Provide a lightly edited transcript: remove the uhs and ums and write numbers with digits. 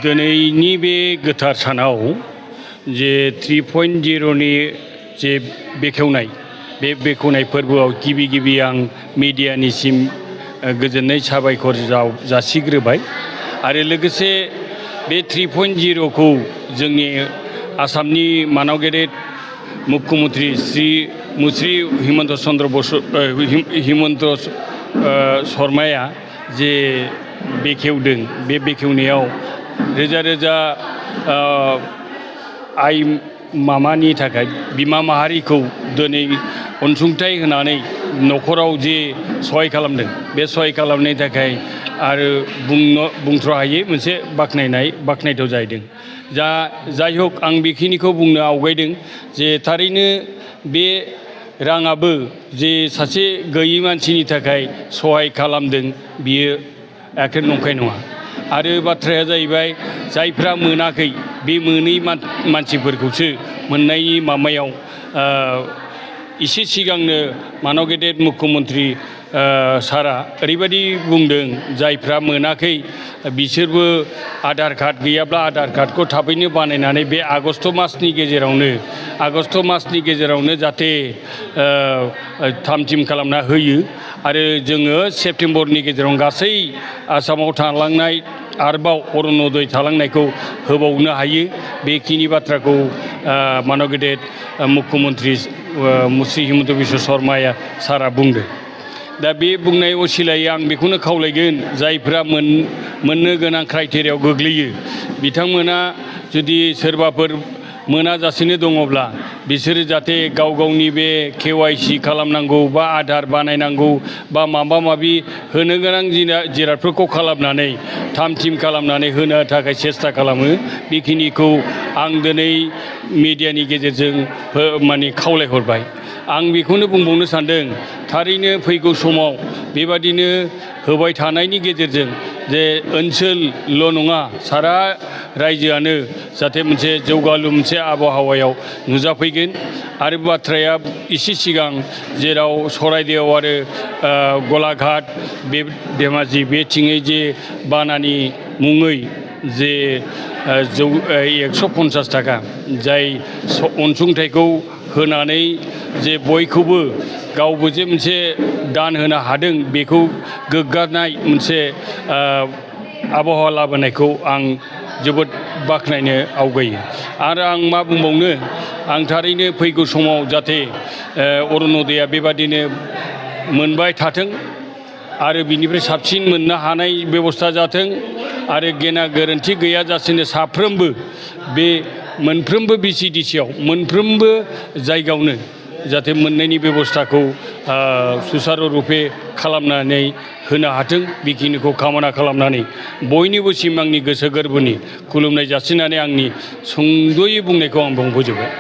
दिनैनि बे गोथार सानाव जे 3.0 नि जे बेखेवनाय बे बेखेवनाय फोरबोआव गिबि आं मिडियानिसिम गोजोननाय साबायखर जासिग्रोबाय आरो लोगोसे बे 3.0 खौ जोंनि आसामनि मानाव गेदेर मुख्यमंत्री श्री मुस्रि हिमन्त शर्माया जे बेखेवदों बे बेखेवनायाव रोजा आइ मामानि थाखाय बिमा माहारिखौ दिनै अनसुंथाइ होनानै न'खराव जे सहाय खालामदों बे सहाय खालामनायनि थाखाय आरो बुंथ्र' हायै मोनसे बाख्नायथाव जाहैदों। जाय हक आं बेखिनिखौ बुंनो आवगायदों जे थारैनो बे राङाबो जे सासे गैयै मानसिनि थाखाय सहाय खालामदों बियो एखे नंखाय नङा आरो बाथ्राया जाहैबाय जायफ्रा मोनाखै बे मोनै मानसिफोरखौसो मोननायनि माबायाव एसे सिगांनो मानाव गेदेर मुख्यमंत्री सारा ओरैबायदि बुंदों जायफ्रा मोनाखै बिसोरबो आधार कार्ड गैयाब्ला आधार कार्डखौ थाबैनो बानायनानै बे आगष्ट मासनि गेजेरावनो जाहाथे थाम थिम खालामना होयो आरो जोङो सेप्तेम्बरनि गेजेराव गासै आसामाव थालांनाय आरोबाव अरुनदय थालांनायखौ होबावनो हायो बेखिनि बाथ्राखौ मानव गेदेर मुख्यमंत्री मुस्रि हिमन्त बिश्व शर्माया सारा बुंदों। दा बे बुंनाय असिलायै आं बेखौनो खावलायगोन जायफ्रा मोननो गोनां क्राइटेरियायाव गोग्लैयो बिथांमोना जुदि सोरबाफोर मोनाजासेनो दङब्ला बिसोरो जाहाथे गावनि बे KYC खालामनांगौ बा आधार बानायनांगौ बा माबा माबि होनो गोनां जिरादफोरखौ खालामनानै थाम थिम खालामनानै होनो थाखाय सेस्था खालामो बेखिनिखौ आं दिनै मिडियानि गेजेरजों माने खावलायहरबाय। आं बेखौनो बुंबावनो सानदों थारैनो फैगौ समाव बेबादिनो होबाय थानायनि गेजेरजों जे ओनसोलल' नङा सारा रायजोआनो जाहाथे मोनसे जौगालु मोनसे आबहावायाव नुजाफैगोन आरो बाथ्राया एसे सिगां जेराव सराइदेव आरो गलाघाट बे धेमाजि बेथिङै जे बानानि मुङै जे 150 थाखा जाय अनसुंथाइखौ होनानै जे बयखौबो गावबो जे मोनसे दान होनो हादों बेखौ गोग्गानाय मोनसे आबहावा लाबोनायखौ आं जोबोद बाख्नायनो आवगायो आरो आं मा बुंबावनो आं थारैनो फैगौ समाव जाहाथे अरुनदया बेबादिनो मोनबाय थाथों आरो बिनिफ्राय साबसिन मोननो हानाय बेबस्था जाथों आरो गेना गोरोन्थि गैयाजासेनो साफ्रोमबो बे मोनफ्रोमबो VCDC आव मोनफ्रोमबो जायगायावनो जाहाथे मोननायनि बेबस्थाखौ सुसारु रुपे खालामनानै होनो हाथों बेखिनिखौ कामना खालामनानै बयनिबोसिम आंनि गोसो गोरबोनि खुलुमनाय जासिनानै आंनि सुंद'यै बुंनायखौ आं फोजोबबाय।